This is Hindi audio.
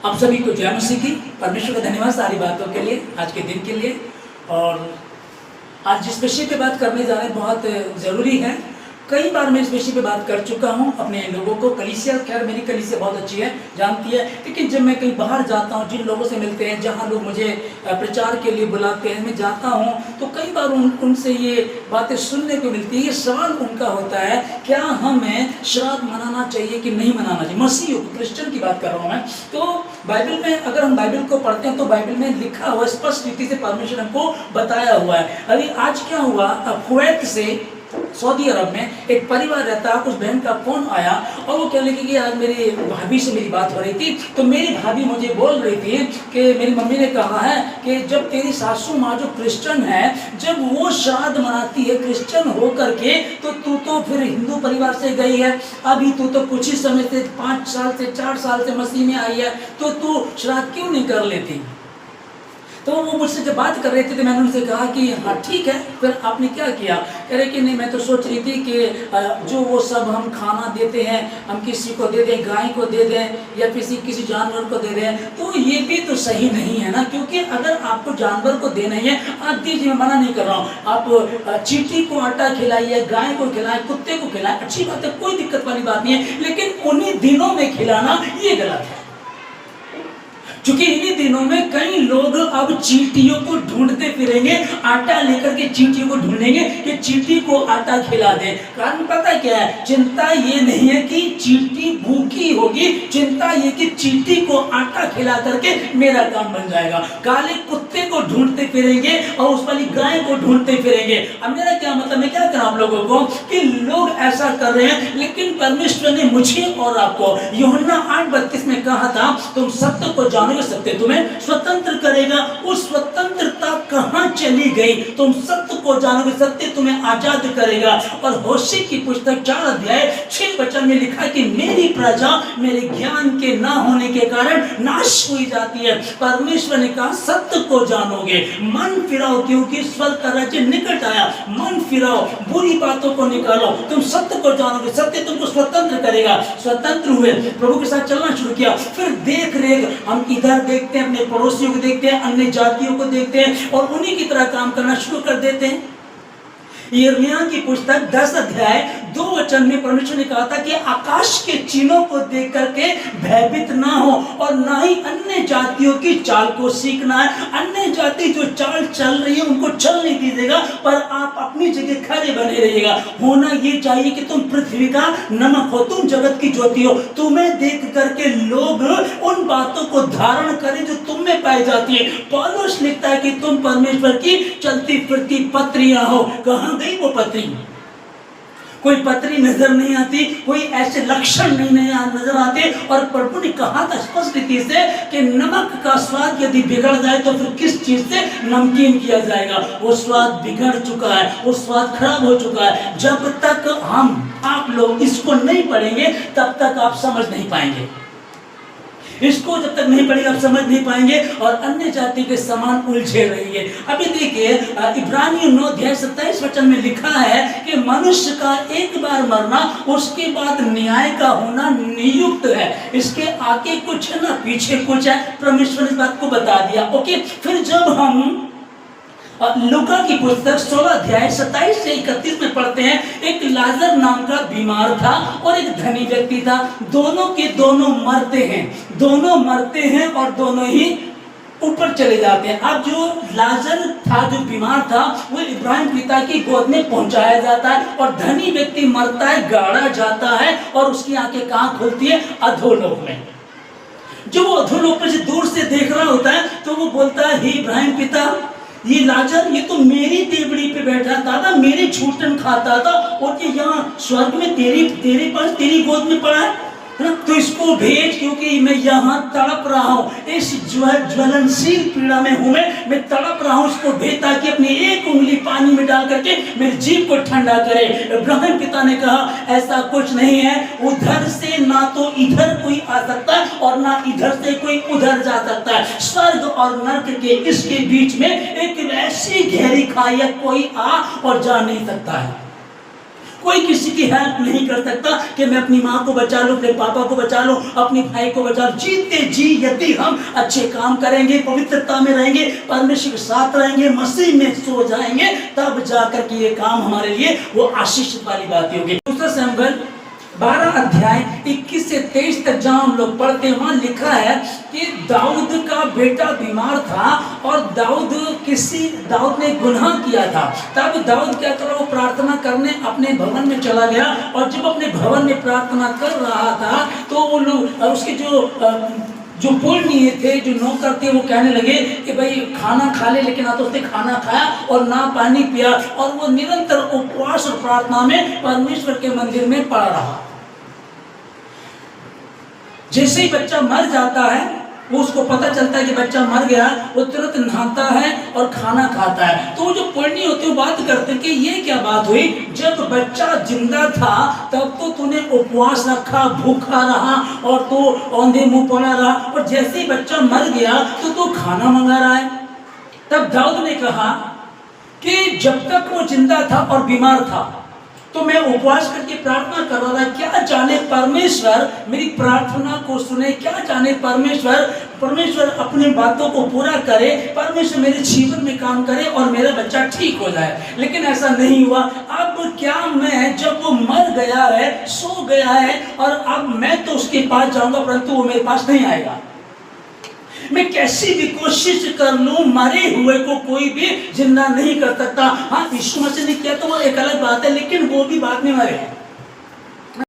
आप सभी को जय मसीह की। परमेश्वर का धन्यवाद सारी बातों के लिए, आज के दिन के लिए। और आज जिस विषय पे बात करने जा रहे हैं बहुत ज़रूरी है। कई बार मैं इस विषय पे बात कर चुका हूँ अपने लोगों को। कलीसिया, खैर मेरी कलीसिया बहुत अच्छी है, जानती है, लेकिन जब मैं कहीं बाहर जाता हूँ, जिन लोगों से मिलते हैं, जहाँ लोग मुझे प्रचार के लिए बुलाते हैं, मैं जाता हूँ तो कई बार उनसे ये बातें सुनने को मिलती है। ये सवाल उनका होता है, क्या हमें श्राद्ध मनाना चाहिए कि नहीं मनाना चाहिए? मसीह क्रिश्चियन की बात कर रहा हूँ मैं। तो बाइबल में अगर हम बाइबल को पढ़ते हैं तो बाइबल में लिखा हुआ स्पष्ट रीति से परमेश्वर हमको बताया हुआ है। अभी आज क्या हुआ, कुवैत से सऊदी अरब में एक परिवार रहता है, उस बहन का फोन आया और वो कह लगी कि आज मेरी भाभी से मेरी बात हो रही थी, तो मेरी भाभी मुझे बोल रही थी कि मेरी मम्मी ने कहा है कि जब तेरी सासू माँ जो क्रिश्चियन है, जब वो श्राद्ध मनाती है क्रिश्चियन हो करके, तो तू तो फिर हिंदू परिवार से गई है, अभी तू तो कुछ ही समय से 5 साल से 4 साल से मसीह में आई है, तो तू श्राद्ध क्यों नहीं कर लेती? तो वो मुझसे जब बात कर रहे थे तो मैंने उनसे कहा कि हाँ ठीक है, फिर आपने क्या किया? कह रहे कि नहीं, मैं तो सोच रही थी कि जो वो सब हम खाना देते हैं, हम किसी को दे दें, गाय को दे दें या किसी जानवर को दे दें, तो ये भी तो सही नहीं है ना। क्योंकि अगर आपको जानवर को देना ही है, आप दीजिए, मैं मना नहीं कर रहा हूँ। आप चींटी को आटा खिलाइए, गाय को खिलाएं, कुत्ते को खिलाएं, अच्छी बात है, कोई दिक्कत वाली बात नहीं है, लेकिन उन्हीं दिनों में खिलाना ये गलत है। क्योंकि इन्हीं दिनों में कई लोग अब चींटियों को ढूंढते फिरेंगे, आटा लेकर के चींटियों को ढूंढेंगे कि चींटी को आटा खिला दे। कारण पता क्या है? चिंता ये नहीं है कि चींटी भूखी होगी, चिंता ये कि चींटी को आटा खिला करके मेरा काम बन जाएगा। काले कुत्ते को ढूंढते फिरेंगे और उस वाली गाय को ढूंढते फिरेंगे। अब मेरा क्या मतलब, मैं क्या करूं आप लोगों को कि लोग ऐसा कर रहे हैं, लेकिन परमेश्वर ने मुझे और आपको यूहन्ना 8:32 में कहा था, तुम सत्य को जानो, सत्य तुम्हें स्वतंत्र करेगा। उस स्वतंत्रता कहां चली गई? तुम सत्य को जानोगे, सत्य तुम्हें आजाद करेगा। और होशे की पुस्तक 4:6 में लिखा है कि मेरी प्रजा मेरे ज्ञान के ना होने के कारण नाश हुई जाती है। परमेश्वर ने कहा सत्य को जानोगे, मन फिराओ क्योंकि स्वर्ग का राज्य निकट आया। मन फिराओ, बुरी बातों को निकालो, तुम सत्य को जानोगे, सत्य तुमको स्वतंत्र करेगा। स्वतंत्र हुए, प्रभु के साथ चलना शुरू किया। फिर देख रेख हम इधर देखते हैं, अपने पड़ोसियों को देखते हैं, अन्य जातियों को देखते हैं और उन्हीं की तरह काम करना शुरू कर देते हैं। यिर्मयाह की पुस्तक 10:2 में परमेश्वर ने कहा था कि आकाश के चिन्हों को देख करके भयभीत ना हो और ना ही अन्य जातियों की चाल को सीखना है। अन्य जाति जो चाल चल रही है उनको चल नहीं दीजिएगा, पर आप अपनी जगह खड़े बने रहिएगा। होना ये चाहिए कि तुम पृथ्वी का नमक हो, तुम जगत की ज्योति हो। तुम्हें देख करके लोग उन बातों को धारण करें जो तुम में पाई जाती है। पौलुस लिखता है कि तुम परमेश्वर की चलती फिरती पत्रियां हो। कहां गई वो पत्री? कोई पत्री नजर नहीं आती, कोई ऐसे लक्षण नहीं नजर आते। और प्रभु ने कहा था स्पष्ट रीति से कि नमक का स्वाद यदि बिगड़ जाए तो फिर किस चीज से नमकीन किया जाएगा? वो स्वाद बिगड़ चुका है, वो स्वाद खराब हो चुका है। जब तक आप लोग इसको नहीं पढ़ेंगे तब तक आप समझ नहीं पाएंगे। इसको जब तक नहीं पढ़ेगा आप समझ नहीं पाएंगे और अन्य जाति के समान उलझे रहिए। अभी देखिए इब्रानियों 9:27 में लिखा है कि मनुष्य का एक बार मरना, उसके बाद न्याय का होना नियुक्त है। इसके आगे कुछ है ना पीछे कुछ है, परमेश्वर ने इस बात को बता दिया। ओके, फिर जब हम लूका की पुस्तक 16:27-31 में पढ़ते हैं, एक लाजर नाम का बीमार था और एक धनी व्यक्ति था। दोनों के दोनों मरते हैं और दोनों ही ऊपर चले जाते हैं। अब जो लाजर था, जो बीमार था, वो इब्राहिम पिता की गोद में पहुंचाया जाता है और धनी व्यक्ति मरता है, गाड़ा जाता है और उसकी आंखें कहां खुलती है? अधोलोक में। जो वो अधोलोक में से दूर से देख रहा होता है तो वो बोलता है, हे इब्राहिम पिता, ये लाजर ये तो मेरी देवड़ी पे बैठा था ना, मेरे छूटन खाता था और ये यहाँ स्वर्ग में तेरे पास तेरी गोद में पड़ा है ना, तो इसको भेज, क्योंकि मैं यहाँ तड़प रहा हूँ, इस ज्वलनशील पीड़ा में हूँ, मैं तड़प रहा हूँ। इसको भेज ताकि अपनी एक उंगली पानी में डाल करके मेरी जीभ को ठंडा करे। इब्राहिम पिता ने कहा ऐसा कुछ नहीं है, उधर से ना तो इधर कोई आ सकता है और ना इधर से कोई उधर जा सकता है। स्वर्ग और नरक के इसके बीच में एक ऐसी गहरी खाई कोई आ और जा नहीं सकता है। कोई किसी की हेल्प नहीं कर सकता कि मैं अपनी माँ को बचा लूँ, अपने पापा को बचा लूँ, अपने भाई को बचा लूँ। जीते जी यदि हम अच्छे काम करेंगे, पवित्रता में रहेंगे, परमेश्वर के साथ रहेंगे, मसीह में सो जाएंगे, तब जाकर के ये काम हमारे लिए वो आशीषित वाली बात होगी। दूसरा शमूएल 12 अध्याय 21 से 23 तक जहाँ हम लोग पढ़ते हैं, वहाँ लिखा है कि दाऊद का बेटा बीमार था और दाऊद ने गुनाह किया था। तब दाऊद क्या करा, वो प्रार्थना करने अपने भवन में चला गया, और जब अपने भवन में प्रार्थना कर रहा था तो वो लोग उसके जो पुरनिये थे, जो नौकर थे, वो कहने लगे कि भाई खाना खा ले, लेकिन ना तो उसने खाना खाया और ना पानी पिया, और वो निरंतर उपवास और प्रार्थना में परमेश्वर के मंदिर में पड़ा रहा। जैसे ही बच्चा मर जाता है, वो उसको पता चलता है कि बच्चा मर गया, वो तुरंत नहाता है और खाना खाता है। तो जो पुरनिये होते हैं वो बात करते हैं कि ये क्या बात हुई, जब बच्चा जिंदा था तब तो तूने उपवास रखा, भूखा रहा और तो औंधे मुंह पड़ा रहा, और जैसे ही बच्चा मर गया तो तू खाना मंगा रहा है। तब दाऊद ने कहा कि जब तक वो जिंदा था और बीमार था तो मैं उपवास करके प्रार्थना कर रहा था, क्या जाने परमेश्वर मेरी प्रार्थना को सुने, क्या जाने परमेश्वर अपनी बातों को पूरा करे, परमेश्वर मेरे जीवन में काम करे और मेरा बच्चा ठीक हो जाए। लेकिन ऐसा नहीं हुआ। अब क्या मैं, जब वो मर गया है, सो गया है, और अब मैं तो उसके पास जाऊंगा परंतु वो मेरे पास नहीं आएगा। मैं कैसी भी कोशिश कर लूं, मरे हुए को कोई भी जिंदा नहीं कर सकता। हाँ, यीशु मसीह ने किया तो वो एक अलग बात है, लेकिन वो भी बाद में मरे हैं।